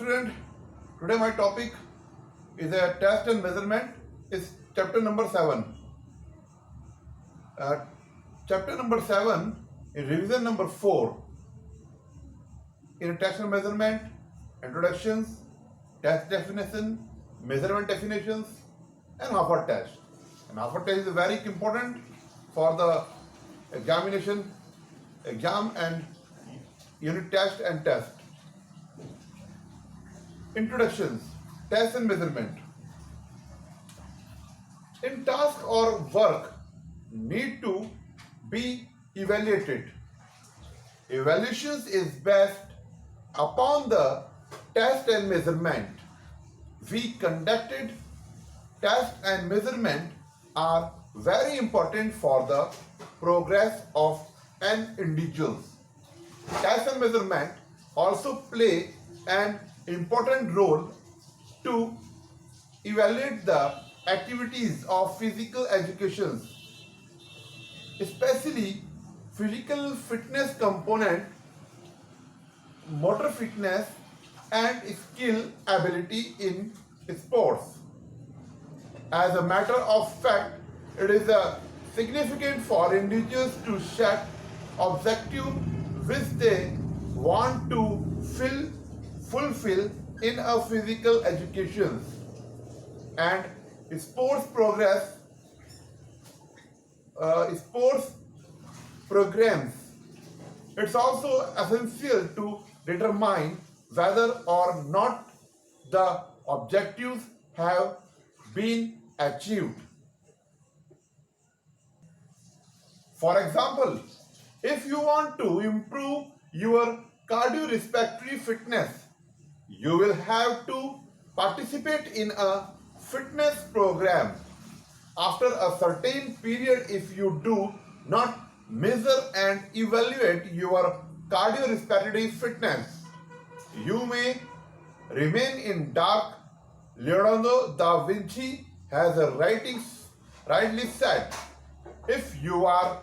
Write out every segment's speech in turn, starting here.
student, today my topic is a test and measurement. Is chapter number 7. Chapter number 7 is revision number 4 in test and measurement, introductions, test definition, measurement definitions, and half-hour test. And half-hour test is very important for the exam and unit test and test. Introductions, test and measurement. In task or work need to be evaluated. Evaluations is based upon the test and measurement. We conducted test and measurement are very important for the progress of an individual. Test and measurement also play an important role to evaluate the activities of physical education, especially physical fitness component, motor fitness and skill ability in sports. As a matter of fact, it is significant for individuals to set objectives which they want to fulfill in a physical education and sports programs. It's also essential to determine whether or not the objectives have been achieved. For example, if you want to improve your cardiorespiratory fitness, you will have to participate in a fitness program. After a certain period, if you do not measure and evaluate your cardiorespiratory fitness, you may remain in dark. Leonardo da Vinci has rightly said, if you are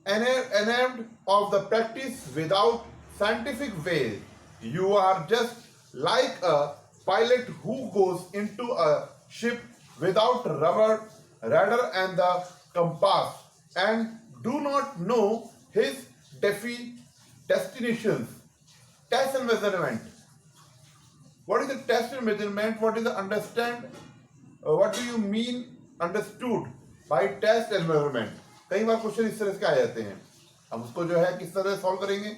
enamored of the practice without scientific way, you are just like a pilot who goes into a ship without rudder and the compass and do not know his destinations. Test and measurement. What is the test and measurement? What is the understand? What do you mean understood by test and measurement? कई बार question इस तरह के आ जाते हैं, हम उसको जो है किस तरह सॉल्व करेंगे.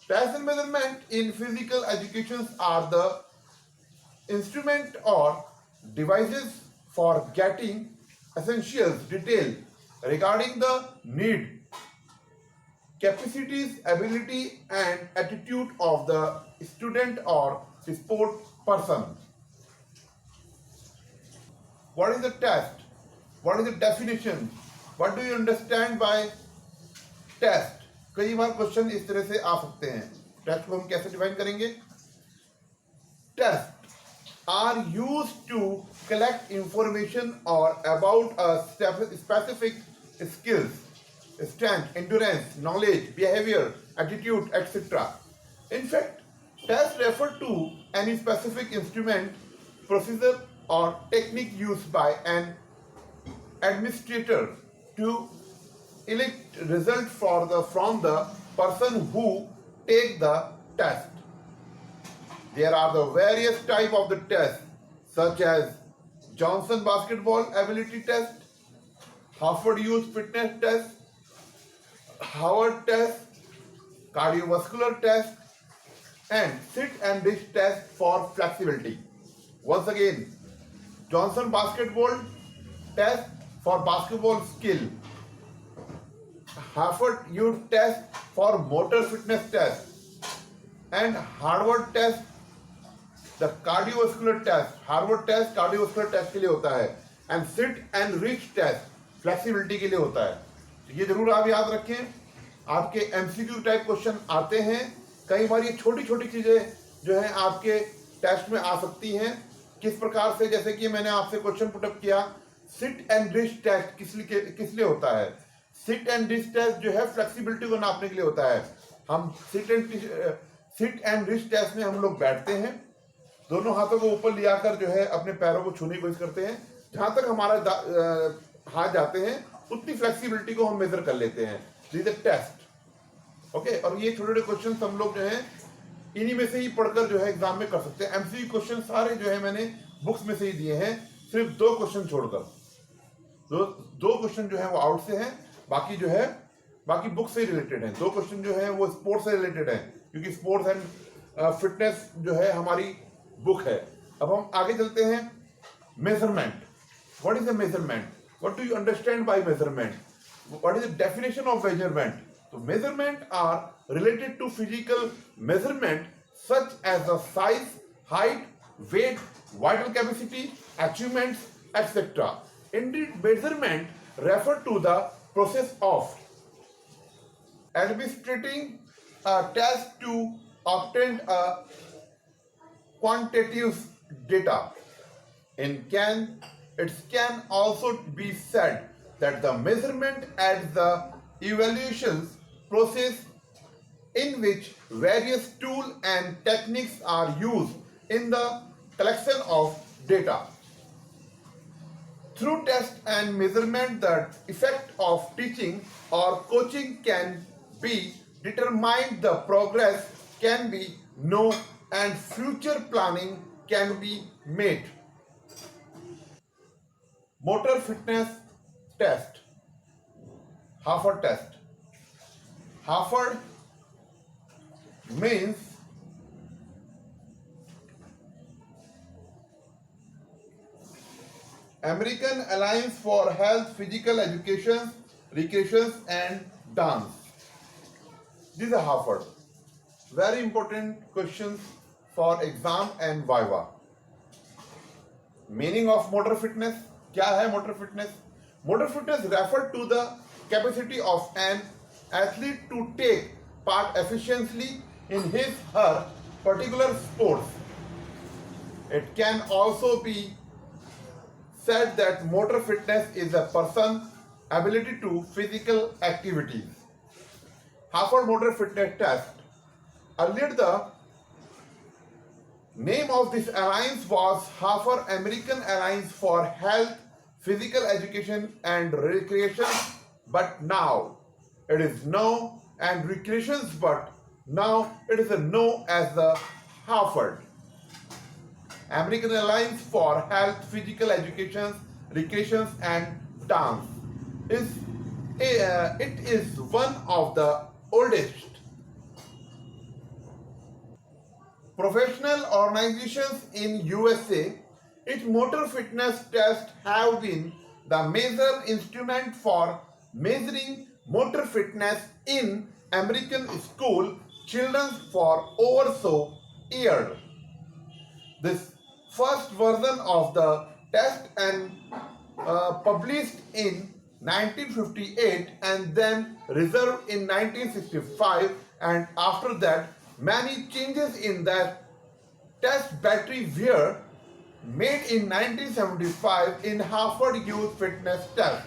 Test and measurement in physical education are the instrument or devices for getting essentials detail regarding the need, capacities, ability and attitude of the student or sport person. What is the test? What is the definition? What do you understand by test? कई बार question इस तरह से आ सकते हैं. Test को हम कैसे define करेंगे? Test are used to collect information और about a specific skills, strength, endurance, knowledge, behavior, attitude, etc. In fact, tests refer to any specific instrument, procedure or technique used by an administrator to elect result from the person who take the test. There are the various type of the test such as Johnson basketball ability test, Harvard youth fitness test, Howard test, cardiovascular test, and sit and dish test for flexibility. Once again, Johnson basketball test for basketball skill, Harvard youth test for motor fitness test, and Harvard test the cardiovascular test. Harvard test cardiovascular test के लिए होता है, and sit and reach test flexibility के लिए होता है. ये जरूर आप याद रखें. आपके एमसीक्यू टाइप क्वेश्चन आते हैं. कई बार ये छोटी छोटी चीजें जो है आपके टेस्ट में आ सकती हैं. किस प्रकार से, जैसे कि मैंने आपसे क्वेश्चन पुटअप किया, सिट एंड डिश टेस्ट किस लिए होता है? सिट एंड डिश टेस्ट जो है फ्लेक्सिबिलिटी को नापने के लिए होता है. हम सिट एंड रिस्ट टेस्ट में हम लोग बैठते हैं, दोनों हाथों को ऊपर लिया कर जो है अपने पैरों को छूने की कोशिश करते हैं, जहां तक हमारा हाथ जाते हैं उतनी फ्लेक्सिबिलिटी को हम मेजर कर लेते हैं। This is test. ओके, और ये छोटे छोटे क्वेश्चन हम लोग जो है इन्हीं में से ही पढ़कर जो है एग्जाम में कर सकते हैं। एमसीक्यू क्वेश्चन सारे जो है मैंने बुक्स में से ही दिए हैं, सिर्फ 2 क्वेश्चन छोड़कर। दो क्वेश्चन जो है वो आउट से हैं, बाकी जो है बाकी बुक से रिलेटेड है। 2 क्वेश्चन जो है वो स्पोर्ट्स से रिलेटेड है, क्योंकि स्पोर्ट्स एंड फिटनेस जो है हमारी बुक है। अब हम आगे चलते हैं। Measurement, what is a measurement, what do you understand by measurement, what is the definition of measurement. तो measurement are related to physical measurement such as the size, height, weight, vital capacity, achievements, etc. Indeed, measurement refer to the process of administering a test to obtain a quantitative data. It can also be said that the measurement at the evaluations process in which various tools and techniques are used in the collection of data. Through test and measurement, the effect of teaching or coaching can be determined, the progress can be known, and future planning can be made. Motor fitness test, Harvard test. Harvard means American Alliance for Health, Physical Education, Recreation and Dance. This is Harvard. Very important questions for exam and viva. Meaning of motor fitness. क्या है motor fitness? Motor fitness refers to the capacity of an athlete to take part efficiently in his her particular sports. It can also be said that motor fitness is a person's ability to physical activities. Harvard Motor Fitness Test. Earlier, the name of this alliance was Harvard American Alliance for Health, Physical Education and Recreation, but now it is known and recreations, but now it is known as the Harvard American Alliance for Health, Physical Education, Recreation and Dance. It is one of the oldest professional organizations in USA. Its motor fitness tests have been the major instrument for measuring motor fitness in American school children for over so years. This first version of the test and published in 1958 and then reserved in 1965, and after that many changes in that test battery were made in 1975 in Harvard Youth Fitness Test.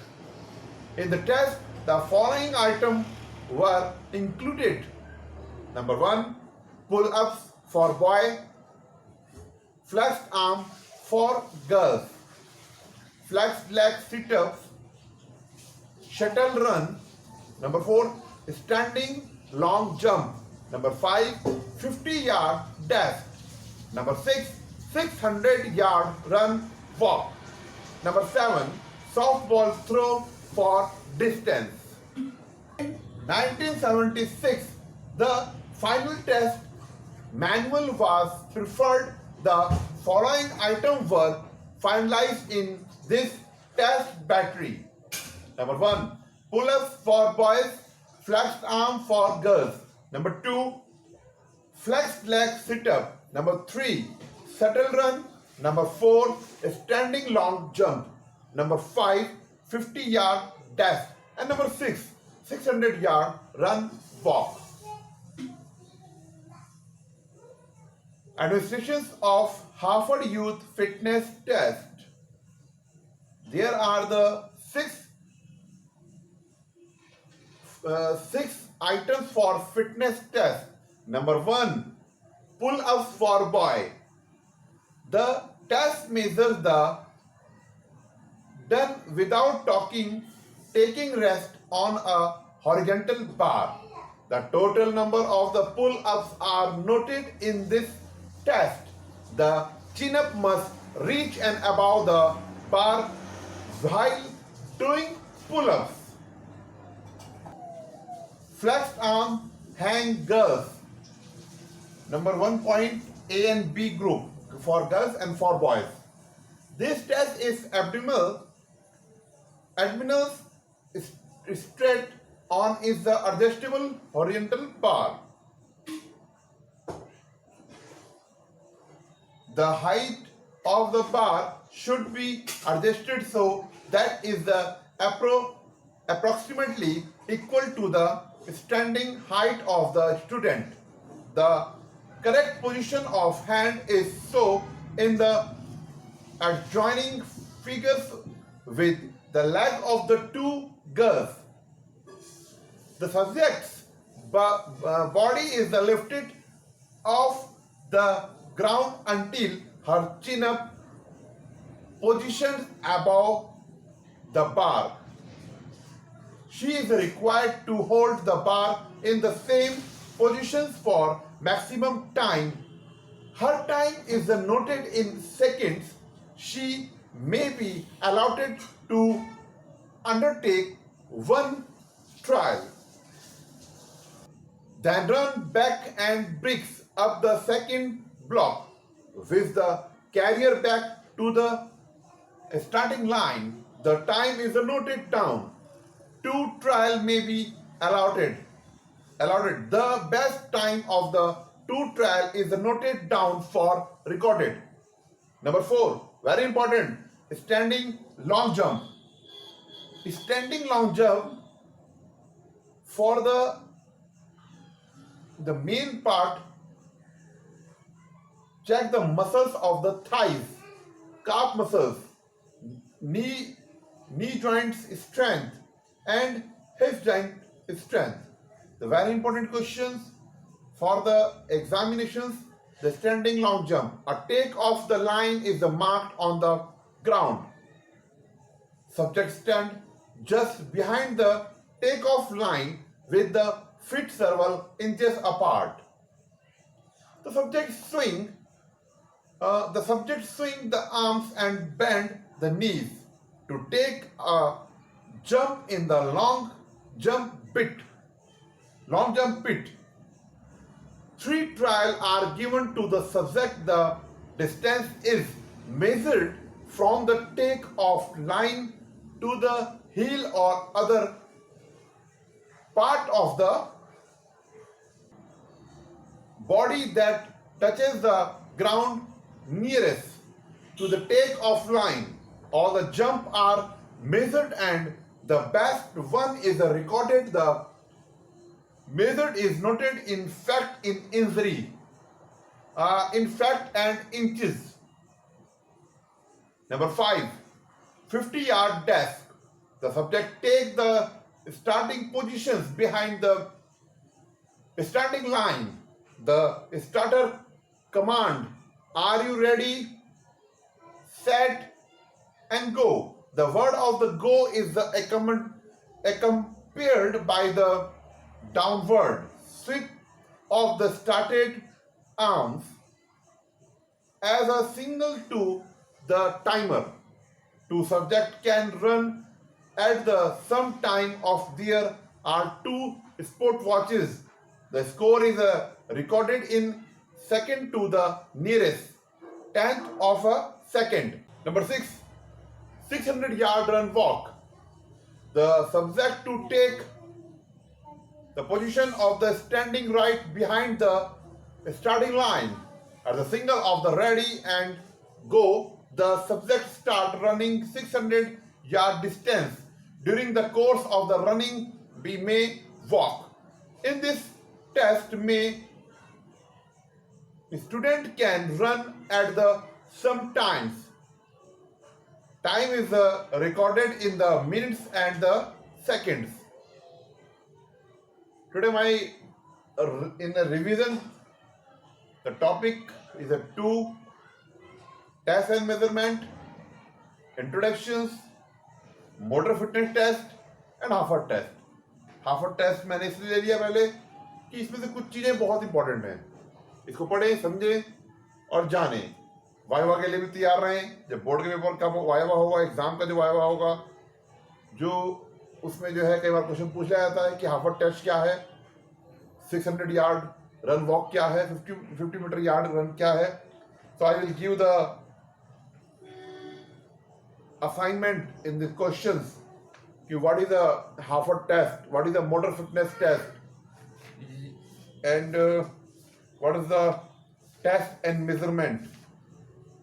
In the test, the following items were included. Number 1, pull-ups for boy, flexed arm for girls, flexed leg sit-ups, shuttle run. Number 4, standing long jump. Number 5, 50-yard dash. Number 6, 600-yard run walk. Number 7, softball throw for distance. In 1976, the final test manual was preferred. The following items were finalized in this test battery. Number 1, pull-ups for boys, flexed arm for girls. Number 2, flexed leg sit-up. Number 3, shuttle run. Number 4, standing long jump. Number 5, 50-yard dash. And number 6, 600-yard run walk. Administrations of Harvard Youth Fitness Test. There are the six items for fitness test. Number 1, pull-ups for boy. The test measures the done without taking rest on a horizontal bar. The total number of the pull-ups are noted in this test. The chin-up must reach and above the bar while doing pull-ups. Flexed arm hang girls. Number 1 point, A and B group for girls and for boys. This test is abdominal straight on is the adjustable horizontal bar. The height of the bar should be adjusted so that is the approximately equal to the standing height of the student. The correct position of hand is so in the adjoining figures with the leg of the two girls. The subject's body is lifted off the ground until her chin up positioned above the bar. She is required to hold the bar in the same positions for maximum time. Her time is noted in seconds. She may be allotted to undertake one trial. Then run back and bricks up the second block with the carrier back to the starting line. The time is noted down. 2 trial may be allotted. The best time of the 2 trial is noted down for recorded. Number 4, very important, standing long jump. Standing long jump for the main part, check the muscles of the thighs, calf muscles, knee joints strength and hip joint strength. The very important questions for the examinations, the standing long jump. A take off the line is marked on the ground. Subject stand just behind the take-off line with the feet several inches apart. The subject swing the arms and bend the knees to take a jump in the long jump pit. 3 trials are given to the subject. The distance is measured from the take-off line to the heel or other part of the body that touches the ground nearest to the take-off line. All the jump are measured and the best one is recorded. The measured is noted in fact in injury, in fact and inches. Number 5, 50-yard dash. The subject take the starting positions behind the starting line. The starter command, are you ready, set and go. The word of the go is accompanied by the downward sweep of the started arms as a signal to the timer. 2 subjects can run at the same time of there are 2 sport watches. The score is recorded in second to the nearest tenth of a second. Number 6, 600-yard run walk. The subject to take the position of the standing right behind the starting line. At the signal of the ready and go, the subject start running 600-yard distance. During the course of the running, we may walk. In this test, student can run at the some times. Time is recorded in the minutes and the seconds. Today in the revision, The topic is a 2 test and measurement, introductions, motor fitness test and हाफर test. हाफर test मैंने इसलिए ले लिया पहले कि इसमें से कुछ चीजें बहुत इंपॉर्टेंट हैं, इसको पढ़ें, समझें और जानें. वाइवा के लिए भी तैयार रहें. जब बोर्ड के पेपर का वाइवा होगा, एग्जाम का जो वाइवा होगा, जो उसमें जो है कई बार क्वेश्चन पूछ लिया जाता है कि हाफर टेस्ट क्या है, 600 यार्ड रन वॉक क्या है, 50 मीटर यार्ड रन क्या है. So I will give the assignment in the questions. What is the Harvard test? What is the motor fitness test? And what is the test and measurement?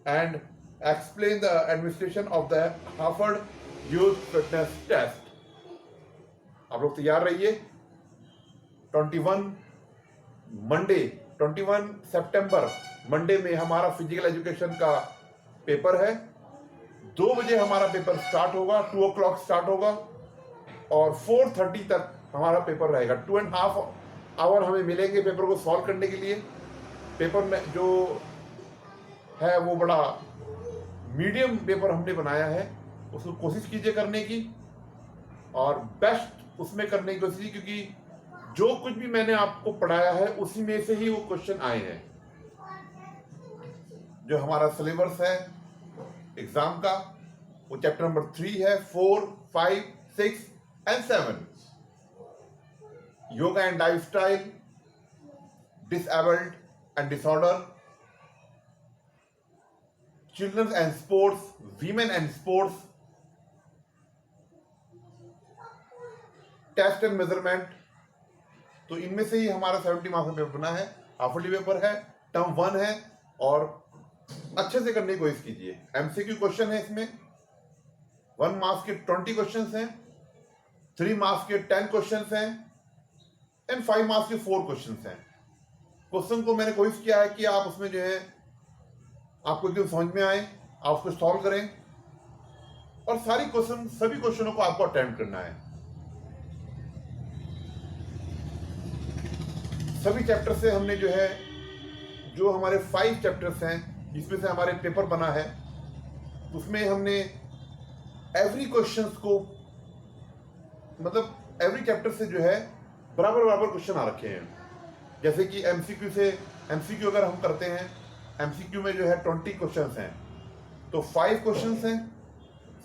And explain the administration of the Harvard Youth Fitness Test. आप लोग तैयार रहिए. 21 सितंबर Monday में हमारा physical education का paper है. 2 बजे हमारा पेपर स्टार्ट होगा, 2 o'clock स्टार्ट होगा और 4:30 तक हमारा पेपर रहेगा. 2.5 आवर हमें मिलेंगे पेपर को सॉल्व करने के लिए. पेपर में जो है वो बड़ा मीडियम पेपर हमने बनाया है, उसको कोशिश कीजिए करने की और बेस्ट उसमें करने की कोशिश, क्योंकि जो कुछ भी मैंने आपको पढ़ाया है उसी में से ही वो क्वेश्चन आए हैं. जो हमारा सिलेबस है एग्जाम का वो चैप्टर नंबर 3 है, 4, 5, 6 and 7. Yoga and lifestyle, disabled and disorder, children and sports, women and sports, test and measurement. तो इनमें से ही हमारा 70 मार्क्स का पेपर बना है. हाफ पेपर है, टर्म 1 है और अच्छे से करने की कोशिश कीजिए. एमसीक्यू क्वेश्चन है इसमें. 1 मार्क्स के 20 क्वेश्चन हैं, 3 मार्क्स के 10 क्वेश्चन हैं एंड 5 मार्क्स के 4 क्वेश्चन हैं. क्वेश्चन को मैंने कोशिश किया है कि आप उसमें जो है आपको एकदम समझ में आए, आप उसको सॉल्व करें और सभी क्वेश्चनों को आपको अटेम्प्ट करना है. सभी चैप्टर से हमने जो है, जो हमारे 5 चैप्टर्स हैं जिसमें से हमारे पेपर बना है, उसमें हमने एवरी क्वेश्चंस को, मतलब एवरी चैप्टर से जो है बराबर क्वेश्चन आ रखे हैं. जैसे कि एमसीक्यू अगर हम करते हैं, एमसीक्यू में जो है 20 क्वेश्चंस हैं, तो 5 क्वेश्चंस हैं,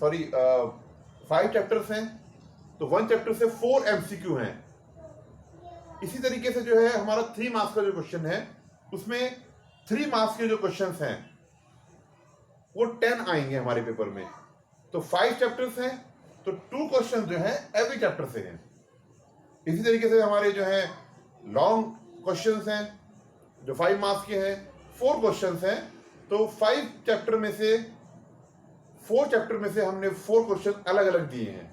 5 चैप्टर्स हैं, तो 1 चैप्टर से 4 एमसीक्यू हैं. इसी तरीके से जो है हमारा 3 मार्क्स का जो क्वेश्चन है उसमें 3 मार्क्स के जो क्वेश्चंस हैं वो 10 आएंगे हमारे पेपर में. तो 5 चैप्टर्स हैं, तो 2 क्वेश्चन जो है एवरी चैप्टर से हैं. इसी तरीके से हमारे जो है लॉन्ग क्वेश्चंस हैं जो 5 मार्क्स के हैं, 4 क्वेश्चंस हैं, तो 4 चैप्टर में से हमने 4 क्वेश्चन अलग अलग दिए हैं.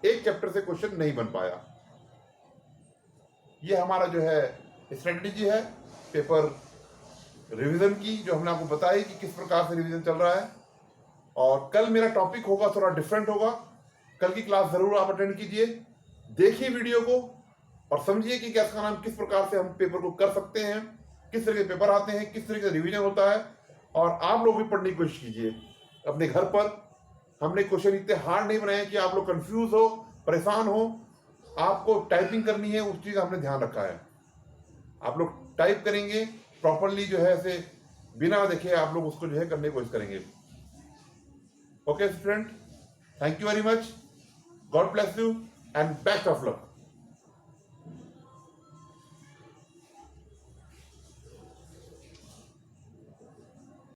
एक चैप्टर से क्वेश्चन नहीं बन पाया. ये हमारा जो है स्ट्रेटजी है पेपर रिवीजन की, जो हमने आपको बताई कि किस प्रकार से रिवीजन चल रहा है. और कल मेरा टॉपिक होगा, थोड़ा डिफरेंट होगा. कल की क्लास जरूर आप अटेंड कीजिए, देखिए वीडियो को और समझिए कि कैसा नाम किस प्रकार से हम पेपर को कर सकते हैं, किस तरह के पेपर आते हैं, किस तरह का रिवीजन होता है. और आप लोग भी पढ़ने की कोशिश कीजिए अपने घर पर. हमने क्वेश्चन इतने हार्ड नहीं बनाए कि आप लोग कंफ्यूज हो, परेशान हो. आपको टाइपिंग करनी है, उस चीज का हमने ध्यान रखा है. आप लोग टाइप करेंगे प्रॉपरली, जो है ऐसे बिना देखे आप लोग उसको जो है करने की कोशिश करेंगे. Okay student, thank you very much. God bless you and best of luck.